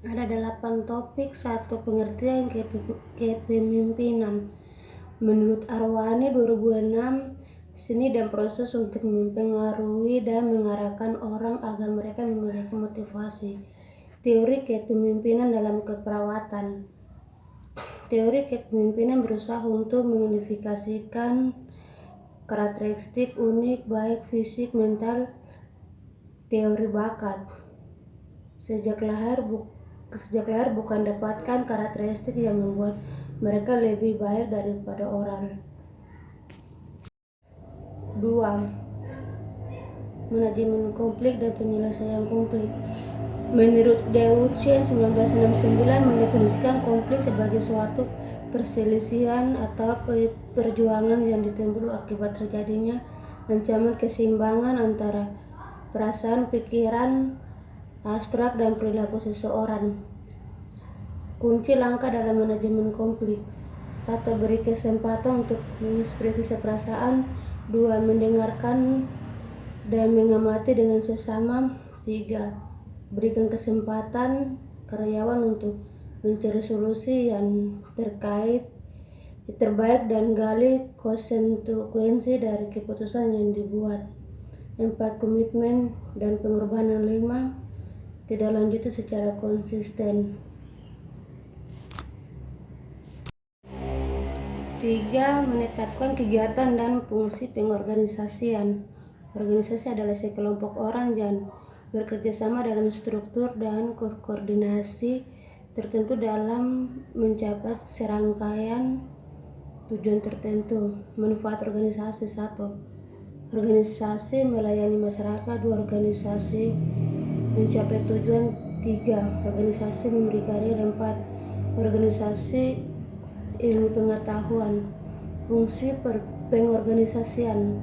Ada 8 topik, 1 pengertian kepemimpinan. Menurut Arwani 2006, seni dan proses untuk mempengaruhi dan mengarahkan orang agar mereka memiliki motivasi. Teori kepemimpinan dalam keperawatan. Teori kepemimpinan berusaha untuk mengidentifikasikan karakteristik unik baik fisik, mental, teori bakat. Sejak lahir bukan dapatkan karakteristik yang membuat mereka lebih baik daripada orang. 2. Manajemen konflik dan penyelesaian konflik. Menurut Deu Chen 1969 mendefinisikan konflik sebagai suatu perselisihan atau perjuangan yang ditimbul akibat terjadinya ancaman keseimbangan antara perasaan, pikiran, abstrak, dan perilaku seseorang. Kunci langkah dalam manajemen konflik. 1. Beri kesempatan untuk mengekspresi perasaan. 2. Mendengarkan dan mengamati dengan sesama. 3. Berikan kesempatan karyawan untuk mencari solusi yang terbaik dan gali konsekuensi dari keputusan yang dibuat. 4. Komitmen dan pengorbanan. 5. Tidak lanjuti secara konsisten. 3. Menetapkan kegiatan dan fungsi pengorganisasian. Organisasi adalah sekelompok orang yang bekerja sama dalam struktur dan koordinasi tertentu dalam mencapai serangkaian tujuan tertentu. Manfaat organisasi. 1. Organisasi melayani masyarakat. 2. Organisasi mencapai tujuan. 3. Organisasi memberi karir. 4. Organisasi ilmu pengetahuan. Fungsi pengorganisasian.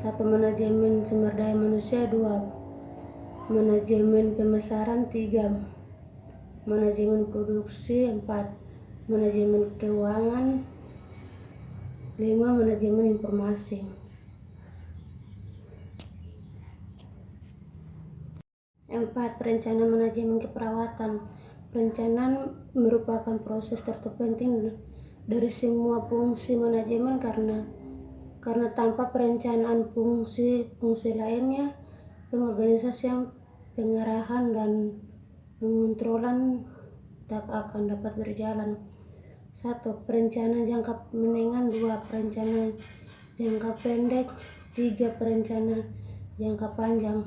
1. Manajemen sumber daya manusia. 2. Manajemen pemasaran. 3. Manajemen produksi. 4. Manajemen keuangan. 5. Manajemen informasi. 4. Perencanaan manajemen keperawatan. Perencanaan merupakan proses terpenting dari semua fungsi manajemen karena tanpa perencanaan fungsi lainnya, pengorganisasian, pengarahan, dan pengontrolan tak akan dapat berjalan. 1. Perencanaan jangka menengah. 2. Perencanaan jangka pendek. 3. Perencanaan jangka panjang.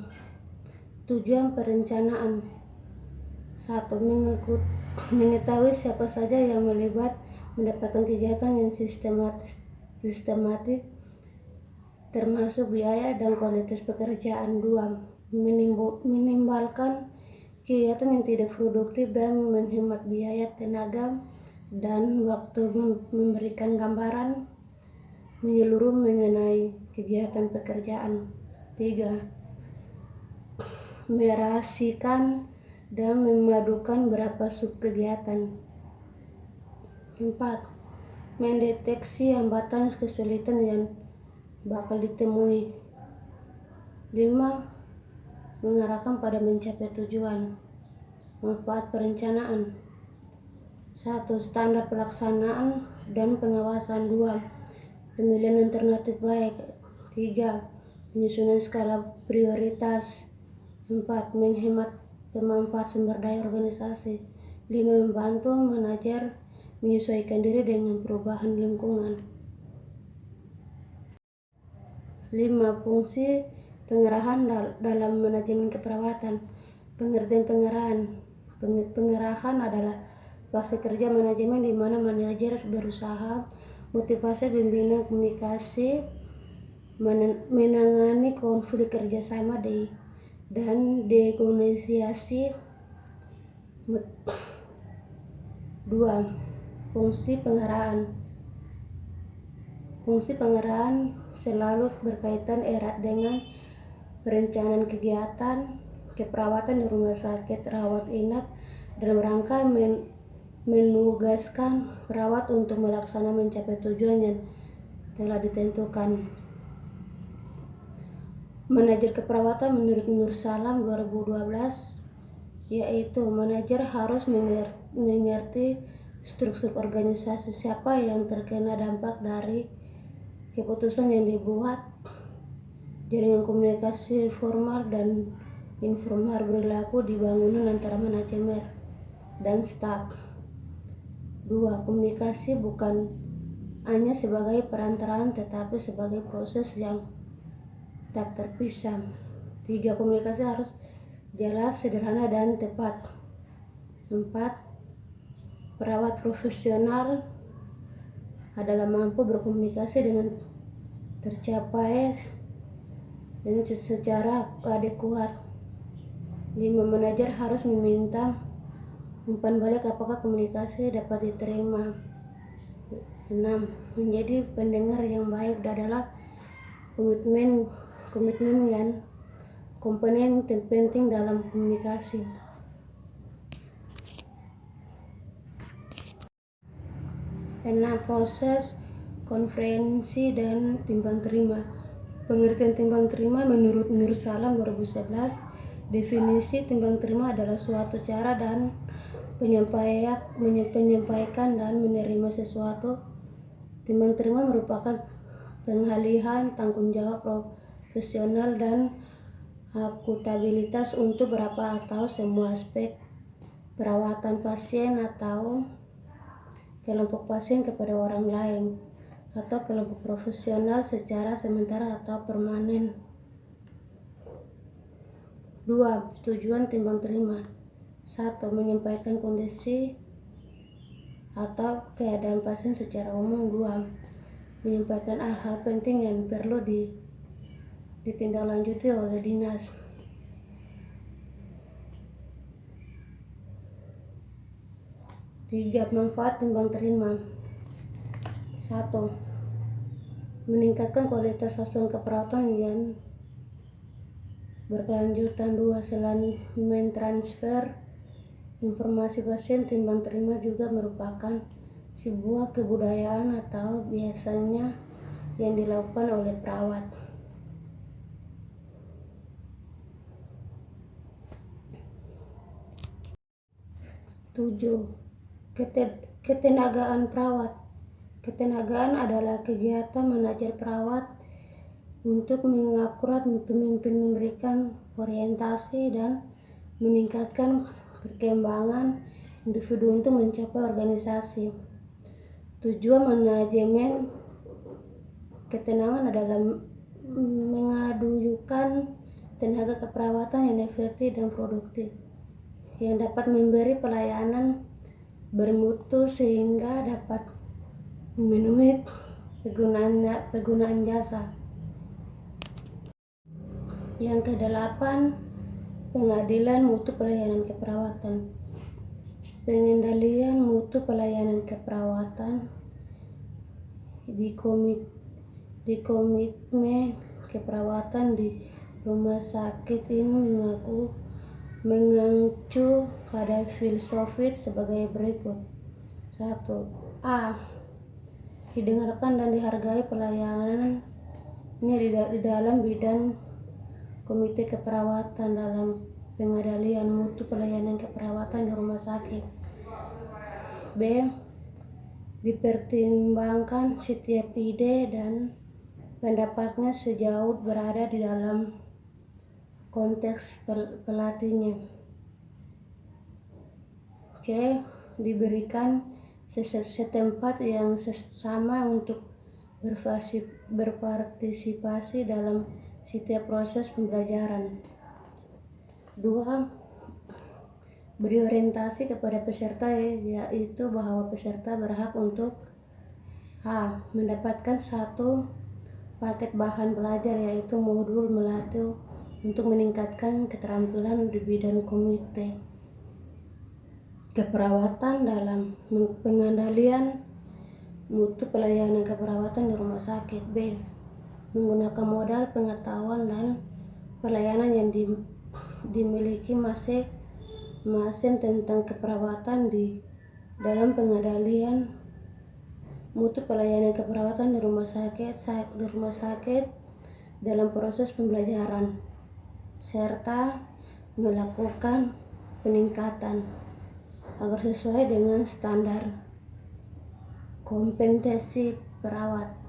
Tujuan perencanaan. 1. Mengetahui siapa saja yang mendapatkan kegiatan yang sistematik termasuk biaya dan kualitas pekerjaan. 2. Menimbulkan kegiatan yang tidak produktif dan menghemat biaya, tenaga, dan waktu. Memberikan gambaran menyeluruh mengenai kegiatan pekerjaan. 3. Merahasiakan dan memadukan beberapa subkegiatan. 4. Mendeteksi hambatan kesulitan yang bakal ditemui. 5. Mengarahkan pada mencapai tujuan. Manfaat perencanaan. 1. Standar pelaksanaan dan pengawasan. 2. Pemilihan alternatif baik. 3. Penyusunan skala prioritas. 4. Menghemat pemanfaat sumber daya organisasi. 5. Membantu manajer menyesuaikan diri dengan perubahan lingkungan. 5. Fungsi pengarahan dalam manajemen keperawatan. Pengertian pengarahan. Pengarahan adalah fase kerja manajemen di mana manajer berusaha motivasi, pembinaan komunikasi, menangani konflik kerjasama dan negosiasi. 2. Fungsi pengarahan. Fungsi pengarahan selalu berkaitan erat dengan perencanaan kegiatan keperawatan di rumah sakit, rawat inap, dalam rangka menugaskan perawat untuk melaksanakan mencapai tujuan yang telah ditentukan. Manajer keperawatan menurut Nur Salam 2012 yaitu manajer harus mengerti struktur organisasi, siapa yang terkena dampak dari keputusan yang dibuat, jaringan komunikasi formal dan informal berlaku di bangunan antara manajemen dan staf. 2. Komunikasi bukan hanya sebagai perantaraan tetapi sebagai proses yang tak terpisah. 3. Komunikasi harus jelas, sederhana, dan tepat. 4. Perawat profesional adalah mampu berkomunikasi dengan tercapai dan secara adekuat. 5. Manajer harus meminta umpan balik apakah komunikasi dapat diterima. 6. Menjadi pendengar yang baik adalah komitmen yang komponen terpenting dalam komunikasi. 6. Proses konferensi dan timbang terima. Pengertian timbang terima menurut Nur Salam 2011, definisi timbang terima adalah suatu cara dan menyampaikan dan menerima sesuatu. Timbang terima merupakan pengalihan tanggung jawab profesional dan akuntabilitas untuk berapa atau semua aspek perawatan pasien atau kelompok pasien kepada orang lain atau kelompok profesional secara sementara atau permanen. 2. Tujuan timbang terima. 1. Menyampaikan kondisi atau keadaan pasien secara umum. 2. Menyampaikan hal-hal penting yang perlu ditindaklanjuti oleh dinas. 3. Manfaat timbang terima. 1. Meningkatkan kualitas asuhan keperawatan yang berkelanjutan. 2. Selain mentransfer informasi pasien, timbang terima juga merupakan sebuah kebudayaan atau biasanya yang dilakukan oleh perawat. 7. Ketenagaan perawat. Ketenagaan adalah kegiatan manajer perawat untuk mengakurat pemimpin, memberikan orientasi dan meningkatkan perkembangan individu untuk mencapai organisasi. Tujuan manajemen ketenangan adalah mengadukan tenaga keperawatan yang efektif dan produktif, yang dapat memberi pelayanan bermutu sehingga dapat memenuhi penggunaan jasa. Yang ke-8, pengadilan mutu pelayanan keperawatan. Pengendalian mutu pelayanan keperawatan di komitmen keperawatan di rumah sakit ini mengacu pada filosofi sebagai berikut. 1. A. Didengarkan dan dihargai pelayanan ini di dalam bidang komite keperawatan dalam pengendalian mutu pelayanan keperawatan di rumah sakit. B. Dipertimbangkan setiap ide dan pendapatnya sejauh berada di dalam konteks pelatihnya. C. Diberikan setempat yang sama untuk berpartisipasi dalam setiap proses pembelajaran. 2. Beri orientasi kepada peserta, yaitu bahwa peserta berhak untuk A. Mendapatkan satu paket bahan belajar, yaitu modul melatih untuk meningkatkan keterampilan di bidang komite keperawatan dalam pengendalian mutu pelayanan keperawatan di rumah sakit. B. Menggunakan modal pengetahuan dan pelayanan yang dimiliki masing-masing tentang keperawatan di dalam pengendalian mutu pelayanan keperawatan di rumah sakit dalam proses pembelajaran, serta melakukan peningkatan agar sesuai dengan standar kompetensi perawat.